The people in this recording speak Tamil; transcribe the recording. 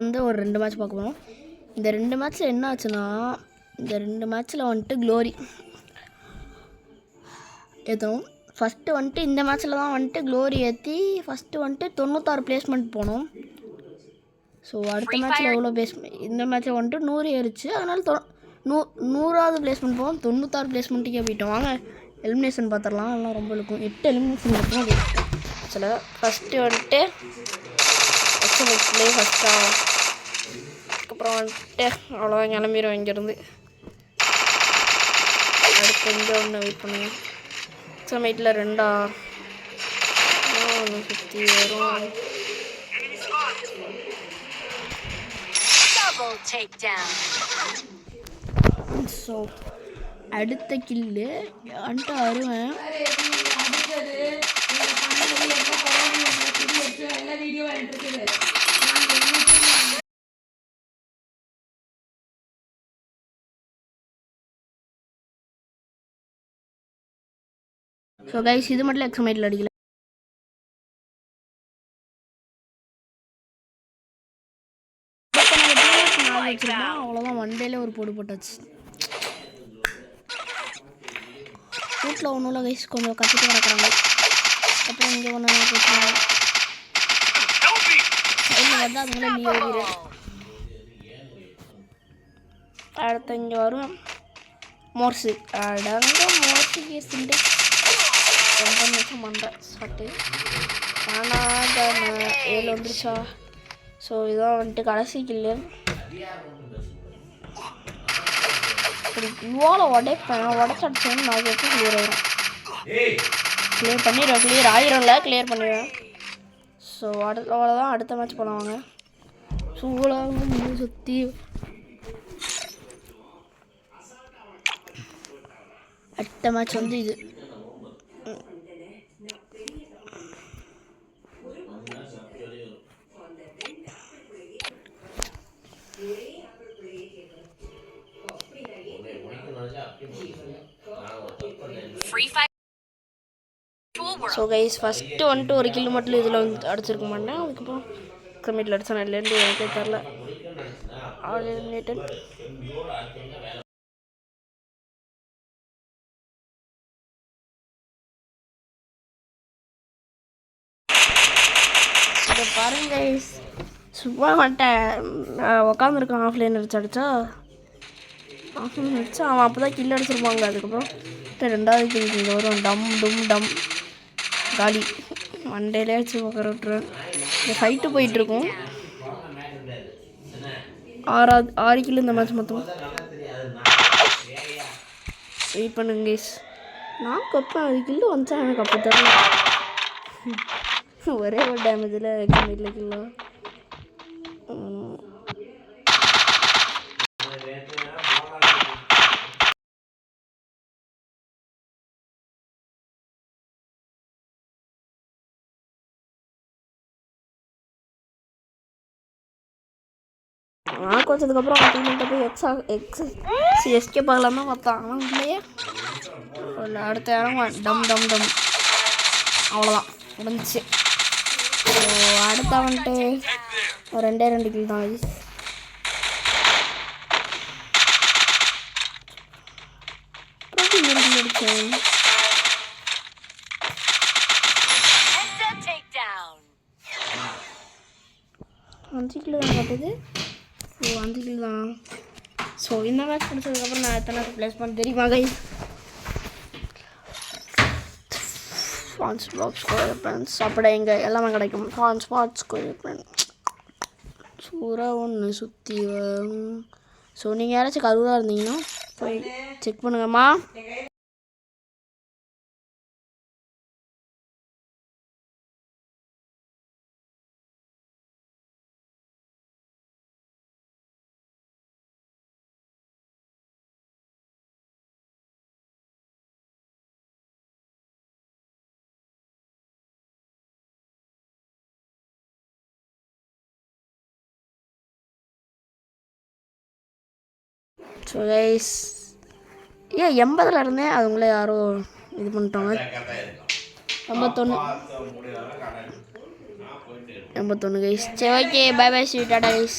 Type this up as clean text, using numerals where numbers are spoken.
வந்து ஒரு 2 மேட்ச் பார்க்க போகிறோம். இந்த 2 மேட்ச்சில் என்ன ஆச்சுன்னா, இந்த 2 மேட்ச்சில் வந்துட்டு க்ளோரி ஏற்றணும். ஃபஸ்ட்டு வந்துட்டு இந்த மேட்ச்சில் தான் வந்துட்டு க்ளோரி ஏற்றி ஃபஸ்ட்டு வந்துட்டு 96 பிளேஸ்மெண்ட் போனோம். ஸோ அடுத்த மேட்ச்சில் எவ்வளோ இந்த மேட்ச்சில் வந்துட்டு 100 ஏறிச்சு. அதனால் 100வது பிளேஸ்மெண்ட் போவோம். 96 பிளேஸ்மெண்ட்டுக்கே போயிட்டோம். வாங்க எலிமினேஷன் பார்த்துடலாம். எல்லாம் ரொம்ப இருக்கும். 8 எலிமினேஷன் மட்டும் போயிட்டோம். ஆக்சுவலாக ஃபஸ்ட்டு வந்துட்டு எக்ஸாம்லேயே ஃபஸ்ட்டாக அதுக்கப்புறம் வந்துட்டு அவ்வளோதான் கிளம்பிடும் இங்கேருந்து. அடுத்து இங்கே ஒன்று வெயிட் பண்ணுங்க. எக்ஸாம் 8ல் 2 ஒன்று சுற்றி வரும். ஸோ அடுத்த கில்லு வந்துட்டு வருவேன். ஸோ கைஸ் இது மட்டும் எக்ஸாம் அடிக்கல. அவ்வளோதான் ஒன்டேலே ஒரு போடு போட்டாச்சு. வீட்டில் ஒன்றும் இல்லை கைஸ், கொஞ்சம் கற்றுட்டு கிடக்குறாங்க. அப்புறம் இங்கே ஒன்று போட்டுருவாங்க. சைடில் வந்து அதுங்களே நீ ஓடிடு. அடுத்து இங்கே வரும் மோர்ஸு. அடங்க மோர்ஸு கேஸுண்டு 2 நிமிஷம் பண்ணுறேன் சாப்பிட்டு. ஆனால் 7 வந்துருச்சா. ஸோ இதான் வந்துட்டு கடைசி கில்லு. இவ்வளோ உடைப்பேன், உடச்சடிச்சேன்னு நான் எப்படி கிளியர் ஆயிரும். கிளியர் பண்ணிடுவேன், கிளியர் ஆயிரும்ல, கிளியர் பண்ணிடுவேன். ஸோ அவ்வளோதான். அடுத்த மேட்ச் போனாங்க. சூழலாக சுற்றி அடுத்த மேட்ச் வந்து இது. ஸோ கைஸ் ஃபஸ்ட்டு வந்துட்டு ஒரு கிலோ மட்டும் இதில் வந்து அடிச்சிருக்க மாட்டேன். அதுக்கப்புறம் கம்மிட்டில் அடித்தேன். இல்லைன்னு எனக்கே தெரில. All eliminated. இதை பாருங்க கைஸ், சும்மா வந்துட்டேன் உக்காந்துருக்கான். ஆஃப்லைன் அடிச்சா ஆஃப்லைன் அடிச்சா அவன் அப்போ தான் கில் அடிச்சிருப்பாங்க. அதுக்கப்புறம் 2வது கில் இங்கே வரும். டம் டும் டம் காலி. மண்டேலே வச்சு உட்கார விட்டுருவேன். இந்த ஃபைட்டு போயிட்டுருக்கும். 6 கிலோ இந்த மேட்ச் மொத்தம். வெயிட் பண்ணுங்க கைஸ். நான் கப்பேன் 6 கிலோ வந்துச்சா எனக்கு அப்போ தெரியல. ஒரே ஒரு டேமேஜில் வீட்டில் கிலோ. மார்க் வச்சதுக்கப்புறம் அவன் டீம்கிட்ட போய் எஸ்கேப் ஆகலாம் தான் பார்த்தான். ஆனால் இல்லையே. இல்லை அடுத்த இடம் டம் டம் டம். அவ்வளோதான் முடிஞ்சிச்சு. ஸோ அடுத்த வந்துட்டு 2 கில் தான். அடிச்சேன். 5 கிலோ தான் பார்த்தது. ஸோ 5 கிலோ தான். ஸோ இந்த மேட்ச் முடிச்சதுக்கப்புறம் நான் எத்தனை ப்ளேஸ் பண்ண தெரியுமா கைஸ்? ஃபான் ஸ்பாட் ஸ்கொயர் பேன்ஸ் சாப்பிட எங்கே எல்லாமே கிடைக்கும். ஃபான் ஸ்பாட் ஸ்கொயர் பேன் சூறாக ஒன்று சுற்றி வரும். ஸோ நீங்கள் யாராச்சும் கருவாக இருந்தீங்கன்னா போய் செக் பண்ணுங்கம்மா. ஸோ கைஸ் 80ல் இருந்தேன். அதுங்களே யாரோ இது பண்ணிட்டாங்க. 51 81 கைஸ். சரி ஓகே, பை பை, ஸ்வீட் டாடா கைஸ்.